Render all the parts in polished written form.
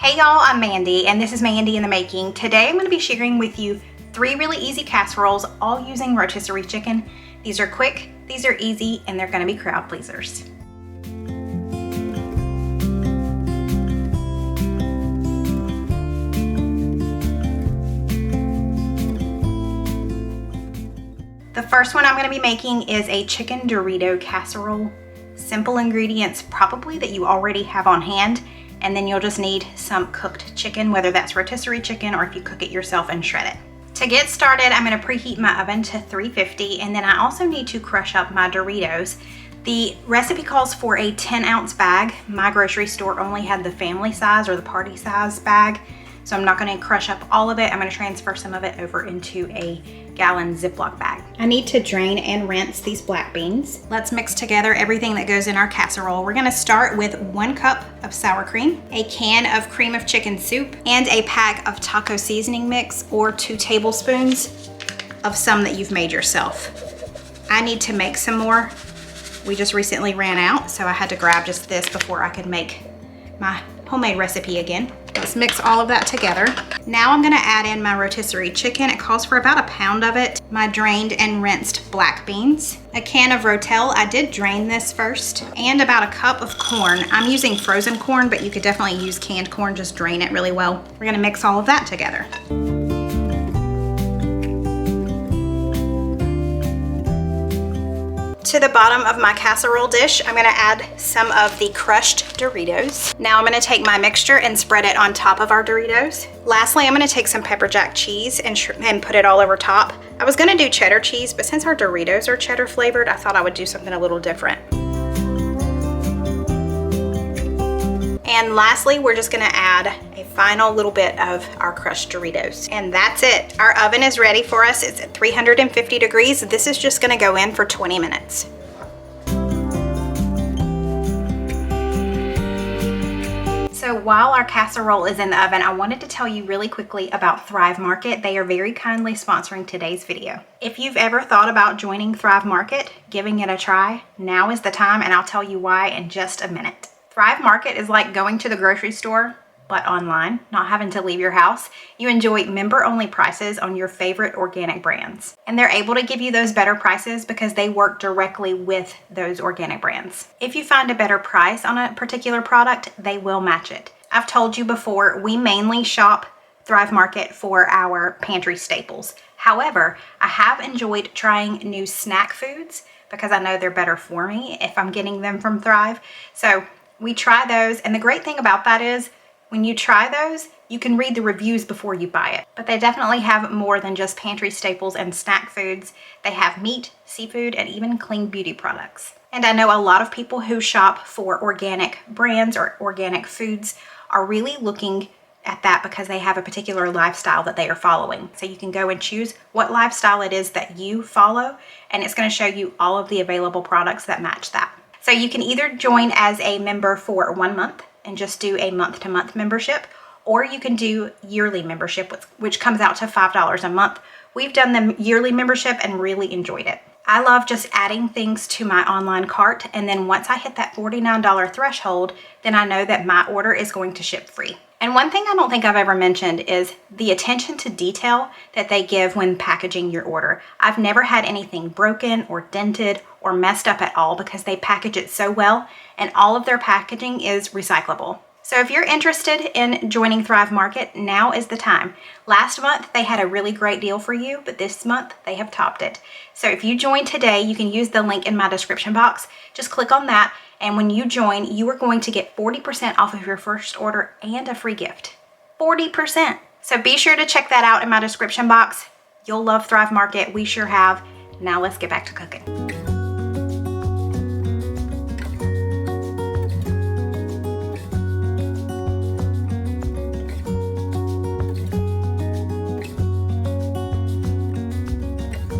Hey y'all, I'm Mandy and this is Mandy in the Making. Today I'm going to be sharing with you 3 really easy casseroles, all using rotisserie chicken. These are quick, these are easy, and they're going to be crowd pleasers. The first one I'm going to be making is a chicken Dorito casserole. Simple ingredients probably that you already have on hand, and then you'll just need some cooked chicken, whether that's rotisserie chicken or if you cook it yourself and shred it. To get started, I'm going to preheat my oven to 350, and then I also need to crush up my Doritos. The recipe calls for a 10-ounce bag. My grocery store only had the family size or the party size bag, so I'm not going to crush up all of it. I'm going to transfer some of it over into a gallon Ziploc bag. I need to drain and rinse these black beans. Let's mix together everything that goes in our casserole. We're going to start with 1 cup of sour cream, a can of cream of chicken soup, and a pack of taco seasoning mix or 2 tablespoons of some that you've made yourself. I need to make some more. We just recently ran out, so I had to grab just this before I could make my homemade recipe again. Let's mix all of that together. Now I'm gonna add in my rotisserie chicken. It calls for about 1 pound of it. My drained and rinsed black beans. A can of Rotel, I did drain this first. And about 1 cup of corn. I'm using frozen corn, but you could definitely use canned corn, just drain it really well. We're gonna mix all of that together. To the bottom of my casserole dish, I'm gonna add some of the crushed Doritos. Now I'm gonna take my mixture and spread it on top of our Doritos. Lastly, I'm gonna take some pepper jack cheese and put it all over top. I was gonna do cheddar cheese, but since our Doritos are cheddar flavored, I thought I would do something a little different. And lastly, we're just gonna add a final little bit of our crushed Doritos. And that's it. Our oven is ready for us. It's at 350 degrees. This is just gonna go in for 20 minutes. So while our casserole is in the oven, I wanted to tell you really quickly about Thrive Market. They are very kindly sponsoring today's video. If you've ever thought about joining Thrive Market, giving it a try, now is the time, and I'll tell you why in just a minute. Thrive Market is like going to the grocery store, but online, not having to leave your house. You enjoy member-only prices on your favorite organic brands. And they're able to give you those better prices because they work directly with those organic brands. If you find a better price on a particular product, they will match it. I've told you before, we mainly shop Thrive Market for our pantry staples. However, I have enjoyed trying new snack foods because I know they're better for me if I'm getting them from Thrive. So we try those, and the great thing about that is when you try those, you can read the reviews before you buy it. But they definitely have more than just pantry staples and snack foods. They have meat, seafood, and even clean beauty products. And I know a lot of people who shop for organic brands or organic foods are really looking at that because they have a particular lifestyle that they are following. So you can go and choose what lifestyle it is that you follow, and it's going to show you all of the available products that match that. So you can either join as a member for 1 month and just do a month-to-month membership, or you can do yearly membership, which comes out to $5 a month. We've done the yearly membership and really enjoyed it. I love just adding things to my online cart, and then once I hit that $49 threshold, then I know that my order is going to ship free. And one thing I don't think I've ever mentioned is the attention to detail that they give when packaging your order. I've never had anything broken or dented or messed up at all because they package it so well, and all of their packaging is recyclable. So if you're interested in joining Thrive Market, now is the time. Last month, they had a really great deal for you, but this month, they have topped it. So if you join today, you can use the link in my description box. Just click on that, and when you join, you are going to get 40% off of your first order and a free gift. 40%! So be sure to check that out in my description box. You'll love Thrive Market. We sure have. Now let's get back to cooking.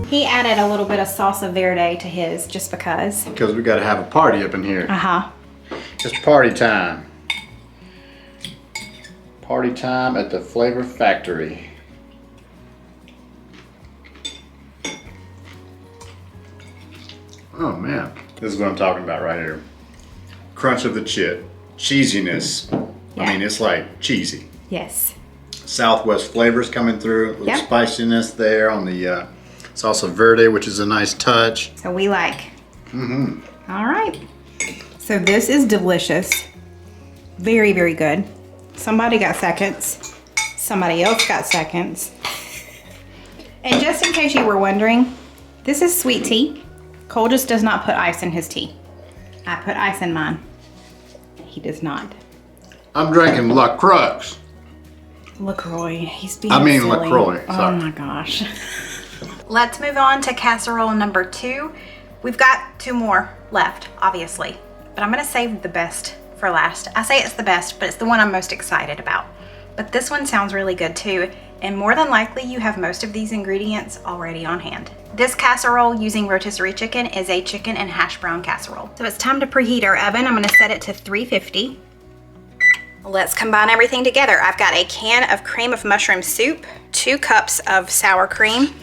He added a little bit of salsa verde to his just because. Because we got to have a party up in here. Uh-huh. It's party time. Party time at the Flavor Factory. Oh man, this is what I'm talking about right here. Crunch of the chip, cheesiness, Yeah. I mean, it's like cheesy. Yes. Southwest flavors coming through. A little Yep. spiciness there on the salsa verde, which is a nice touch. So we like. All right. So this is delicious. Very, very good. Somebody got seconds. Somebody else got seconds. And just in case you were wondering, this is sweet tea. Cole just does not put ice in his tea. I put ice in mine. He does not. I'm drinking La Crux. LaCroix. He's being I mean silly. LaCroix, Oh sorry. my gosh. Let's move on to casserole number 2. We've got 2 more left, obviously, but I'm gonna save the best for last. I say it's the best, but it's the one I'm most excited about. But this one sounds really good too, and more than likely you have most of these ingredients already on hand. This casserole using rotisserie chicken is a chicken and hash brown casserole. So it's time to preheat our oven. I'm gonna set it to 350. Let's combine everything together. I've got a can of cream of mushroom soup, 2 cups of sour cream,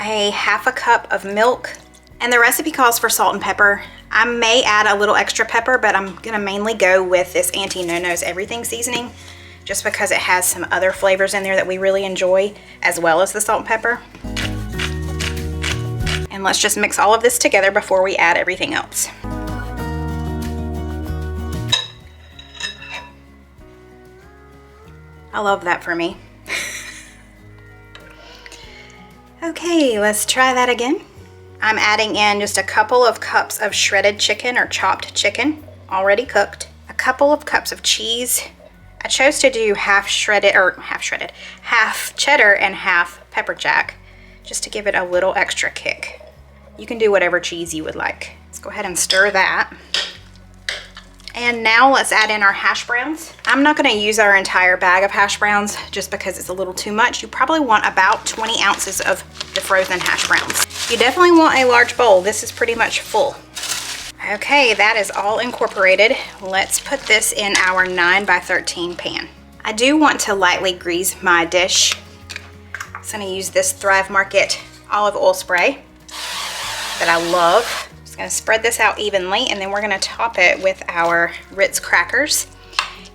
a half a cup of milk, and the recipe calls for salt and pepper. I may add a little extra pepper, but I'm gonna mainly go with this Auntie No-No's everything seasoning, just because it has some other flavors in there that we really enjoy, as well as the salt and pepper. And let's just mix all of this together before we add everything else. I love that for me. Okay, let's try that again. I'm adding in just a couple of cups of shredded chicken or chopped chicken, already cooked. A couple of cups of cheese. I chose to do half cheddar and half pepper jack, just to give it a little extra kick. You can do whatever cheese you would like. Let's go ahead and stir that. And now let's add in our hash browns. I'm not gonna use our entire bag of hash browns just because it's a little too much. You probably want about 20 ounces of the frozen hash browns. You definitely want a large bowl. This is pretty much full. Okay, that is all incorporated. Let's put this in our 9x13 pan. I do want to lightly grease my dish. I'm gonna use this Thrive Market olive oil spray that I love. Gonna spread this out evenly, and then we're gonna top it with our Ritz crackers.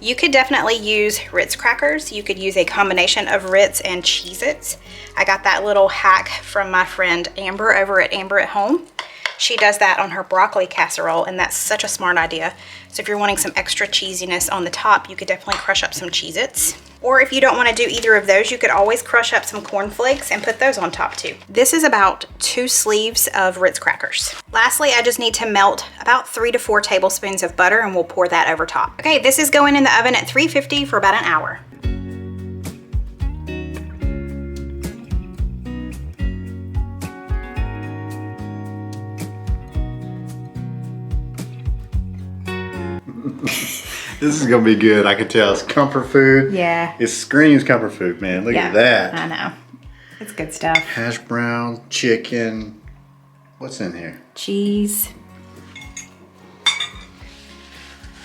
You could definitely use Ritz crackers. You could use a combination of Ritz and Cheez-Its. I got that little hack from my friend Amber over at Amber at Home. She does that on her broccoli casserole, and that's such a smart idea. So if you're wanting some extra cheesiness on the top, you could definitely crush up some Cheez-Its. Or if you don't want to do either of those, you could always crush up some corn flakes and put those on top too. This is about 2 sleeves of Ritz crackers. Lastly, I just need to melt about 3 to 4 tablespoons of butter, and we'll pour that over top. Okay, this is going in the oven at 350 for about an hour. This is gonna be good. I can tell it's comfort food. Yeah. It screams comfort food, man. Look at that. I know. It's good stuff. Hash brown, chicken. What's in here? Cheese.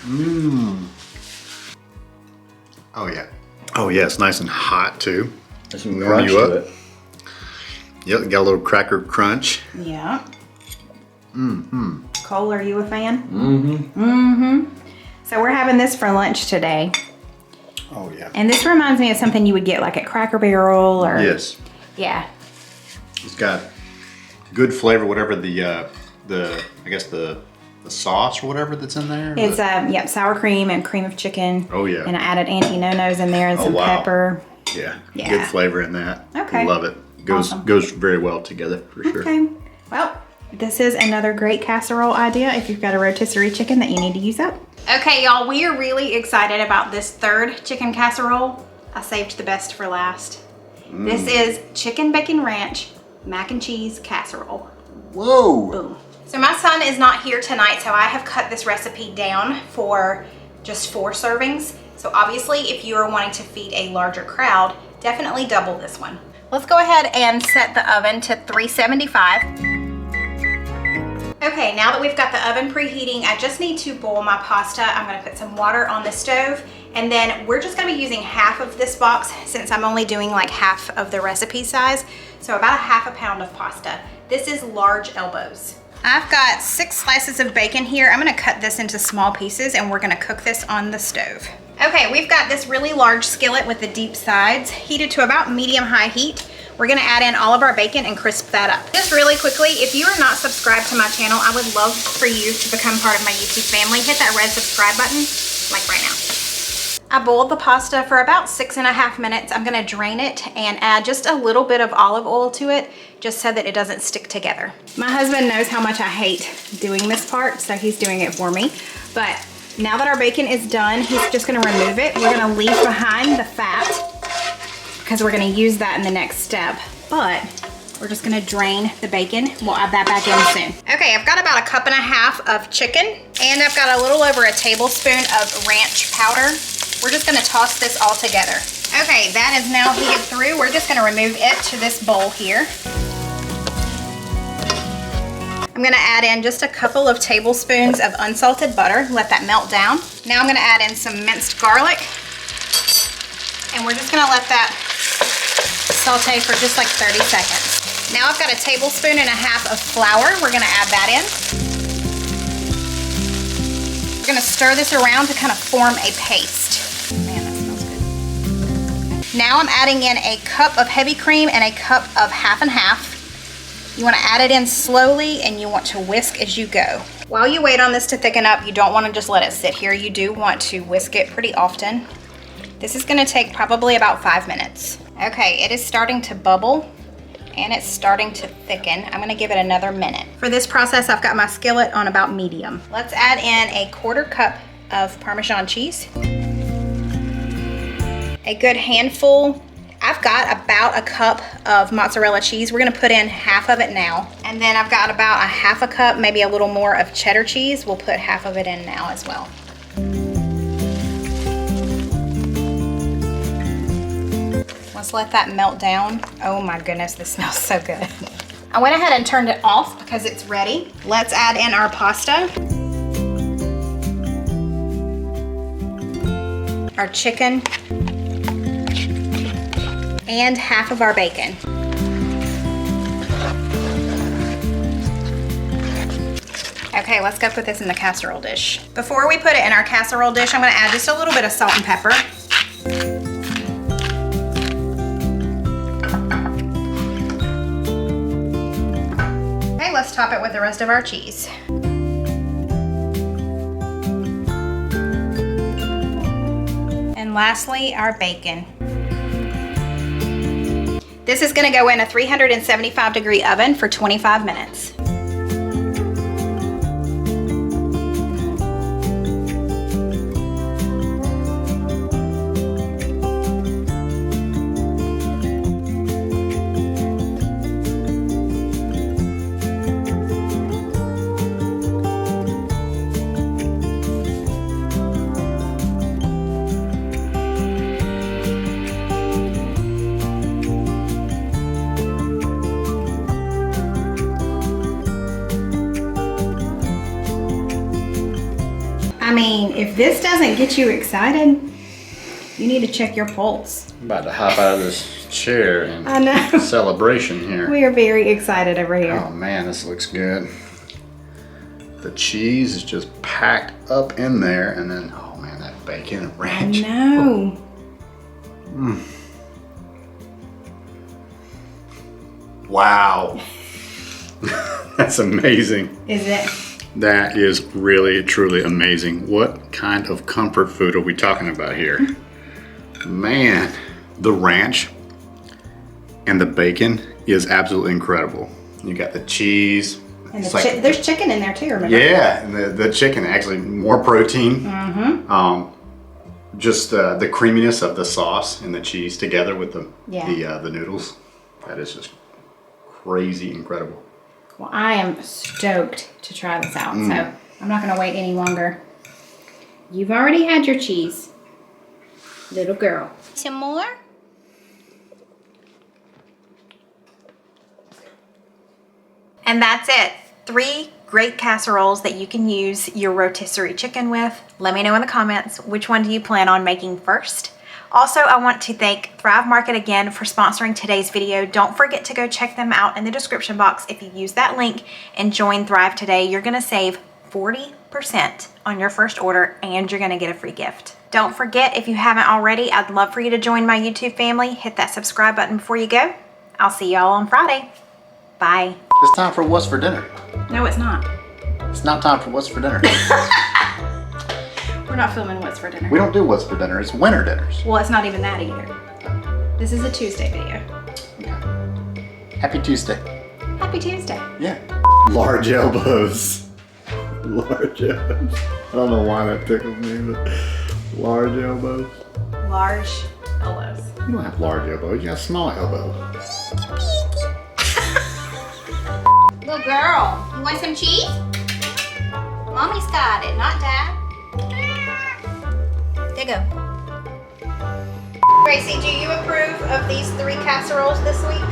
Mmm. Oh yeah. Oh yeah, it's nice and hot too. There's some Warm crunch you to up. it. Yep, got a little cracker crunch. Yeah. Mm-hmm. Cole, are you a fan? Mm-hmm. Mm-hmm. So we're having this for lunch today. Oh yeah. And this reminds me of something you would get like at Cracker Barrel or... Yes. Yeah. It's got good flavor, whatever the I guess the sauce or whatever that's in there. It's yep, sour cream and cream of chicken. Oh yeah. And I added Auntie No-No's in there and some wow. pepper. Yeah. Yeah. Good flavor in that. Okay. Love it. Awesome. Goes very well together for sure. Okay. Well, this is another great casserole idea if you've got a rotisserie chicken that you need to use up. Okay, y'all, we are really excited about this third chicken casserole. I saved the best for last. This is chicken bacon ranch mac and cheese casserole. Whoa. Boom. So my son is not here tonight, so I have cut this recipe down for just 4 servings. So obviously, if you are wanting to feed a larger crowd, definitely double this one. Let's go ahead and set the oven to 375. Okay, now that we've got the oven preheating, I just need to boil my pasta. I'm gonna put some water on the stove, and then we're just gonna be using half of this box since I'm only doing like half of the recipe size. So about a half a pound of pasta. This is large elbows. I've got 6 slices of bacon here. I'm gonna cut this into small pieces and we're gonna cook this on the stove. Okay, we've got this really large skillet with the deep sides heated to about medium-high heat. We're gonna add in all of our bacon and crisp that up. Just really quickly, if you are not subscribed to my channel, I would love for you to become part of my YouTube family. Hit that red subscribe button, like right now. I boiled the pasta for about 6.5 minutes. I'm gonna drain it and add just a little bit of olive oil to it, just so that it doesn't stick together. My husband knows how much I hate doing this part, so he's doing it for me. But now that our bacon is done, he's just gonna remove it. We're gonna leave behind the fat because we're gonna use that in the next step. But we're just gonna drain the bacon. We'll add that back in soon. Okay, I've got about 1.5 cups of chicken, and I've got a little over a tablespoon of ranch powder. We're just gonna toss this all together. Okay, that is now heated through. We're just gonna remove it to this bowl here. I'm gonna add in just a couple of tablespoons of unsalted butter, let that melt down. Now I'm gonna add in some minced garlic, and we're just gonna let that saute for just like 30 seconds. Now I've got 1.5 tablespoons of flour. We're gonna add that in. We're gonna stir this around to kind of form a paste. Man, that smells good. Now I'm adding in 1 cup of heavy cream and 1 cup of half and half. You want to add it in slowly and you want to whisk as you go. While you wait on this to thicken up, you don't want to just let it sit here. You do want to whisk it pretty often. This is going to take probably about 5 minutes. Okay, it is starting to bubble and it's starting to thicken. I'm going to give it another minute. For this process, I've got my skillet on about medium. Let's add in 1/4 cup of Parmesan cheese. A good handful. I've got about 1 cup of mozzarella cheese. We're gonna put in half of it now. And then I've got about 1/2 cup, maybe a little more of cheddar cheese. We'll put half of it in now as well. Let's let that melt down. Oh my goodness, this smells so good. I went ahead and turned it off because it's ready. Let's add in our pasta. Our chicken. And half of our bacon. Okay, let's go put this in the casserole dish. Before we put it in our casserole dish, I'm gonna add just a little bit of salt and pepper. Okay, let's top it with the rest of our cheese. And lastly, our bacon. This is gonna go in a 375-degree oven for 25 minutes. I mean, if this doesn't get you excited, you need to check your pulse. I'm about to hop out of this chair in I know. celebration here. We are very excited over here. Oh man, this looks good. The cheese is just packed up in there, and then, oh man, that bacon and ranch. I know. Wow. That's amazing. Is it? That is really, truly amazing. What kind of comfort food are we talking about here? Man, the ranch and the bacon is absolutely incredible. You got the cheese. And there's chicken in there too, remember? Yeah, and the chicken, actually more protein. Mm-hmm. Just the creaminess of the sauce and the cheese together with the noodles. That is just crazy incredible. Well, I am stoked to try this out, so I'm not going to wait any longer. You've already had your cheese, little girl. Some more? And that's it. 3 great casseroles that you can use your rotisserie chicken with. Let me know in the comments, which one do you plan on making first? Also, I want to thank Thrive Market again for sponsoring today's video. Don't forget to go check them out in the description box. If you use that link and join Thrive today, you're going to save 40% on your first order and you're going to get a free gift. Don't forget, if you haven't already, I'd love for you to join my YouTube family. Hit that subscribe button before you go. I'll see y'all on Friday. Bye. It's time for what's for dinner. No, it's not. It's not time for what's for dinner. We're not filming what's for dinner. We don't do what's for dinner. It's winter dinners. Well, it's not even that either. This is a Tuesday video. Okay. Happy Tuesday. Happy Tuesday. Yeah. Large elbows. Large elbows. I don't know why that tickles me, but large elbows. Large elbows. You don't have large elbows. You have small elbows. Little girl, you want some cheese? Mommy's got it, not Dad. There you go. Gracie, do you approve of these 3 casseroles this week?